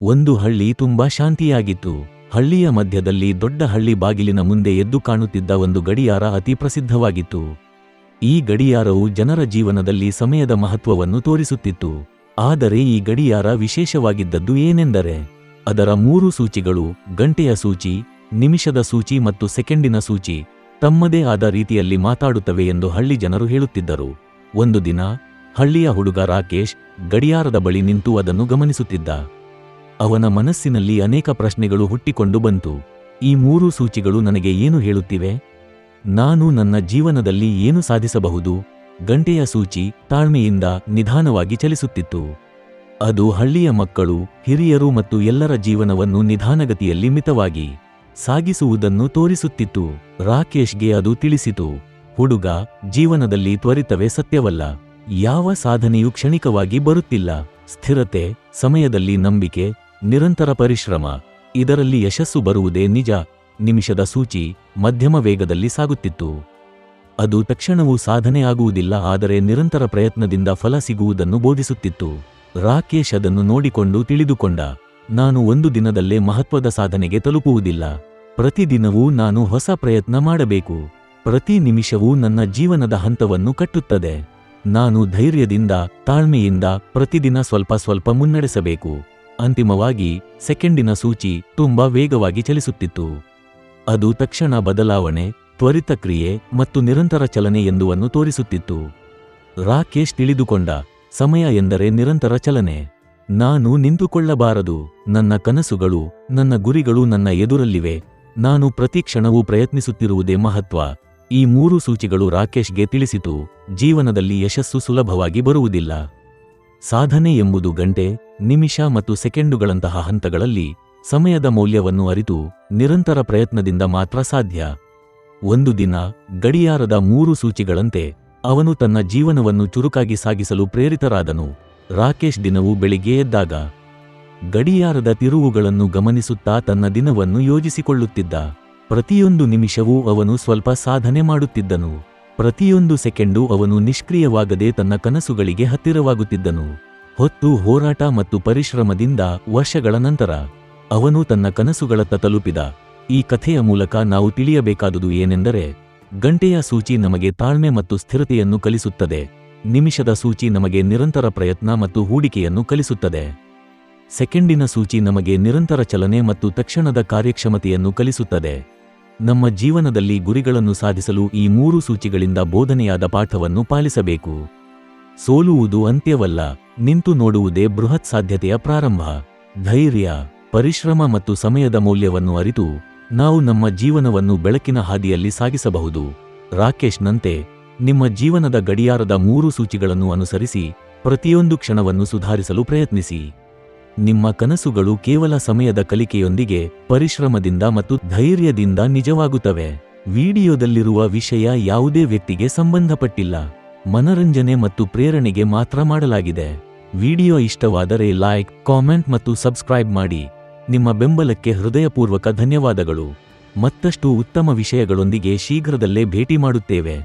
ಒಂದು ಹಳ್ಳಿ ತುಂಬಾ ಶಾಂತಿಯಾಗಿತ್ತು. ಹಳ್ಳಿಯ ಮಧ್ಯದಲ್ಲಿ ದೊಡ್ಡ ಹಳ್ಳಿ ಬಾಗಿಲಿನ ಮುಂದೆ ಎದ್ದು ಕಾಣುತ್ತಿದ್ದ ಒಂದು ಗಡಿಯಾರ ಅತಿ ಪ್ರಸಿದ್ಧವಾಗಿತ್ತು. ಈ ಗಡಿಯಾರವು ಜನರ ಜೀವನದಲ್ಲಿ ಸಮಯದ ಮಹತ್ವವನ್ನು ತೋರಿಸುತ್ತಿತ್ತು. ಆದರೆ ಈ ಗಡಿಯಾರ ವಿಶೇಷವಾಗಿದ್ದದ್ದು ಏನೆಂದರೆ ಅದರ 3 ಸೂಚಿಗಳು, ಗಂಟೆಯ ಸೂಚಿ, ನಿಮಿಷದ ಸೂಚಿ ಮತ್ತು ಸೆಕೆಂಡಿನ ಸೂಚಿ, ತಮ್ಮದೇ ಆದ ರೀತಿಯಲ್ಲಿ ಮಾತಾಡುತ್ತವೆ ಎಂದು ಹಳ್ಳಿ ಜನರು ಹೇಳುತ್ತಿದ್ದರು. ಒಂದು ದಿನ ಹಳ್ಳಿಯ ಹುಡುಗ ರಾಕೇಶ್ ಗಡಿಯಾರದ ಬಳಿ ನಿಂತು ಅದನ್ನು ಗಮನಿಸುತ್ತಿದ್ದ. ಅವನ ಮನಸ್ಸಿನಲ್ಲಿ ಅನೇಕ ಪ್ರಶ್ನೆಗಳು ಹುಟ್ಟಿಕೊಂಡು ಬಂತು. ಈ 3 ಸೂಚಿಗಳು ನನಗೆ ಏನು ಹೇಳುತ್ತಿವೆ? ನಾನು ನನ್ನ ಜೀವನದಲ್ಲಿ ಏನು ಸಾಧಿಸಬಹುದು? ಗಂಟೆಯ ಸೂಚಿ ತಾಳ್ಮೆಯಿಂದ ನಿಧಾನವಾಗಿ ಚಲಿಸುತ್ತಿತ್ತು. ಅದು ಹಳ್ಳಿಯ ಮಕ್ಕಳು, ಹಿರಿಯರು ಮತ್ತು ಎಲ್ಲರ ಜೀವನವನ್ನು ನಿಧಾನಗತಿಯಲ್ಲಿ ಮಿತವಾಗಿ ಸಾಗಿಸುವುದನ್ನು ತೋರಿಸುತ್ತಿತ್ತು. ರಾಕೇಶ್ಗೆ ಅದು ತಿಳಿಸಿತು. ಹುಡುಗ, ಜೀವನದಲ್ಲಿ ತ್ವರಿತವೇ ಸತ್ಯವಲ್ಲ. ಯಾವ ಸಾಧನೆಯೂ ಕ್ಷಣಿಕವಾಗಿ ಬರುತ್ತಿಲ್ಲ. ಸ್ಥಿರತೆ, ಸಮಯದಲ್ಲಿ ನಂಬಿಕೆ, ನಿರಂತರ ಪರಿಶ್ರಮ, ಇದರಲ್ಲಿ ಯಶಸ್ಸು ಬರುವುದೇ ನಿಜ. ನಿಮಿಷದ ಸೂಚಿ ಮಧ್ಯಮ ವೇಗದಲ್ಲಿ ಸಾಗುತ್ತಿತ್ತು. ಅದು ತಕ್ಷಣವೂ ಸಾಧನೆ ಆಗುವುದಿಲ್ಲ, ಆದರೆ ನಿರಂತರ ಪ್ರಯತ್ನದಿಂದ ಫಲ ಸಿಗುವುದನ್ನು ಬೋಧಿಸುತ್ತಿತ್ತು. ರಾಕೇಶ್ ಅದನ್ನು ನೋಡಿಕೊಂಡು ತಿಳಿದುಕೊಂಡ, ನಾನು ಒಂದು ದಿನದಲ್ಲೇ ಮಹತ್ವದ ಸಾಧನೆಗೆ ತಲುಪುವುದಿಲ್ಲ. ಪ್ರತಿದಿನವೂ ನಾನು ಹೊಸ ಪ್ರಯತ್ನ ಮಾಡಬೇಕು. ಪ್ರತಿ ನಿಮಿಷವೂ ನನ್ನ ಜೀವನದ ಹಂತವನ್ನು ಕಟ್ಟುತ್ತದೆ. ನಾನು ಧೈರ್ಯದಿಂದ, ತಾಳ್ಮೆಯಿಂದ ಪ್ರತಿದಿನ ಸ್ವಲ್ಪ ಸ್ವಲ್ಪ ಮುನ್ನಡೆಸಬೇಕು. ಅಂತಿಮವಾಗಿ ಸೆಕೆಂಡಿನ ಸೂಚಿ ತುಂಬಾ ವೇಗವಾಗಿ ಚಲಿಸುತ್ತಿತ್ತು. ಅದು ತಕ್ಷಣ ಬದಲಾವಣೆ, ತ್ವರಿತ ಕ್ರಿಯೆ ಮತ್ತು ನಿರಂತರ ಚಲನೆ ಎಂದುವನ್ನು ತೋರಿಸುತ್ತಿತ್ತು. ರಾಕೇಶ್ ತಿಳಿದುಕೊಂಡ, ಸಮಯ ಎಂದರೆ ನಿರಂತರ ಚಲನೆ. ನಾನು ನಿಂತುಕೊಳ್ಳಬಾರದು. ನನ್ನ ಕನಸುಗಳು, ನನ್ನ ಗುರಿಗಳು ನನ್ನ ಎದುರಲ್ಲಿವೆ. ನಾನು ಪ್ರತಿ ಕ್ಷಣವೂ ಪ್ರಯತ್ನಿಸುತ್ತಿರುವುದೇ ಮಹತ್ವ. ಈ 3 ಸೂಚಿಗಳು ರಾಕೇಶ್ಗೆ ತಿಳಿಸಿತು, ಜೀವನದಲ್ಲಿ ಯಶಸ್ಸು ಸುಲಭವಾಗಿ ಬರುವುದಿಲ್ಲ. ಸಾಧನೆ ಎಂಬುದು ಗಂಟೆ, ನಿಮಿಷ ಮತ್ತು ಸೆಕೆಂಡುಗಳಂತಹ ಹಂತಗಳಲ್ಲಿ ಸಮಯದ ಮೌಲ್ಯವನ್ನು ಅರಿತು ನಿರಂತರ ಪ್ರಯತ್ನದಿಂದ ಮಾತ್ರ ಸಾಧ್ಯ. ಒಂದು ದಿನ ಗಡಿಯಾರದ 3 ಸೂಚಿಗಳಂತೆ ಅವನು ತನ್ನ ಜೀವನವನ್ನು ಚುರುಕಾಗಿ ಸಾಗಿಸಲು ಪ್ರೇರಿತರಾದನು. ರಾಕೇಶ್ ದಿನವೂ ಬೆಳಿಗ್ಗೆ ಎದ್ದಾಗ ಗಡಿಯಾರದ ತಿರುವುಗಳನ್ನು ಗಮನಿಸುತ್ತಾ ತನ್ನ ದಿನವನ್ನು ಯೋಜಿಸಿಕೊಳ್ಳುತ್ತಿದ್ದ. ಪ್ರತಿಯೊಂದು ನಿಮಿಷವೂ ಅವನು ಸ್ವಲ್ಪ ಸಾಧನೆ ಮಾಡುತ್ತಿದ್ದನು. ಪ್ರತಿಯೊಂದು ಸೆಕೆಂಡು ಅವನು ನಿಷ್ಕ್ರಿಯವಾಗದೆ ತನ್ನ ಕನಸುಗಳಿಗೆ ಹತ್ತಿರವಾಗುತ್ತಿದ್ದನು. ಹೊತ್ತು ಹೋರಾಟ ಮತ್ತು ಪರಿಶ್ರಮದಿಂದ ವರ್ಷಗಳ ನಂತರ ಅವನು ತನ್ನ ಕನಸುಗಳತ್ತ ತಲುಪಿದ. ಈ ಕಥೆಯ ಮೂಲಕ ನಾವು ತಿಳಿಯಬೇಕಾದುದು ಏನೆಂದರೆ, ಗಂಟೆಯ ಸೂಚಿ ನಮಗೆ ತಾಳ್ಮೆ ಮತ್ತು ಸ್ಥಿರತೆಯನ್ನು ಕಲಿಸುತ್ತದೆ. ನಿಮಿಷದ ಸೂಚಿ ನಮಗೆ ನಿರಂತರ ಪ್ರಯತ್ನ ಮತ್ತು ಹೂಡಿಕೆಯನ್ನು ಕಲಿಸುತ್ತದೆ. ಸೆಕೆಂಡಿನ ಸೂಚಿ ನಮಗೆ ನಿರಂತರ ಚಲನೆ ಮತ್ತು ತಕ್ಷಣದ ಕಾರ್ಯಕ್ಷಮತೆಯನ್ನು ಕಲಿಸುತ್ತದೆ. ನಮ್ಮ ಜೀವನದಲ್ಲಿ ಗುರಿಗಳನ್ನು ಸಾಧಿಸಲು ಈ 3 ಸೂಚಿಗಳಿಂದ ಬೋಧನೆಯಾದ ಪಾಠವನ್ನು ಪಾಲಿಸಬೇಕು. ಸೋಲುವುದು ಅಂತ್ಯವಲ್ಲ, ನಿಂತು ನೋಡುವುದೇ ಬೃಹತ್ ಸಾಧ್ಯತೆಯ ಪ್ರಾರಂಭ. ಧೈರ್ಯ, ಪರಿಶ್ರಮ ಮತ್ತು ಸಮಯದ ಮೌಲ್ಯವನ್ನು ಅರಿತು ನಾವು ನಮ್ಮ ಜೀವನವನ್ನು ಬೆಳಕಿನ ಹಾದಿಯಲ್ಲಿ ಸಾಗಿಸಬಹುದು. ರಾಕೇಶ್ನಂತೆ ನಿಮ್ಮ ಜೀವನದ ಗಡಿಯಾರದ 3 ಸೂಚಿಗಳನ್ನು ಅನುಸರಿಸಿ ಪ್ರತಿಯೊಂದು ಕ್ಷಣವನ್ನು ಸುಧಾರಿಸಲು ಪ್ರಯತ್ನಿಸಿ. ನಿಮ್ಮ ಕನಸುಗಳು ಕೇವಲ ಸಮಯದ ಕಲಿಕೆಯೊಂದಿಗೆ, ಪರಿಶ್ರಮದಿಂದ ಮತ್ತು ಧೈರ್ಯದಿಂದ ನಿಜವಾಗುತ್ತವೆ. ವಿಡಿಯೋದಲ್ಲಿರುವ ವಿಷಯ ಯಾವುದೇ ವ್ಯಕ್ತಿಗೆ ಸಂಬಂಧಪಟ್ಟಿಲ್ಲ, ಮನರಂಜನೆ ಮತ್ತು ಪ್ರೇರಣೆಗೆ ಮಾತ್ರ ಮಾಡಲಾಗಿದೆ. ವಿಡಿಯೋ ಇಷ್ಟವಾದರೆ ಲೈಕ್, ಕಾಮೆಂಟ್ ಮತ್ತು ಸಬ್ಸ್ಕ್ರೈಬ್ ಮಾಡಿ. ನಿಮ್ಮ ಬೆಂಬಲಕ್ಕೆ ಹೃದಯಪೂರ್ವಕ ಧನ್ಯವಾದಗಳು. ಮತ್ತಷ್ಟು ಉತ್ತಮ ವಿಷಯಗಳೊಂದಿಗೆ ಶೀಘ್ರದಲ್ಲೇ ಭೇಟಿ ಮಾಡುತ್ತೇವೆ.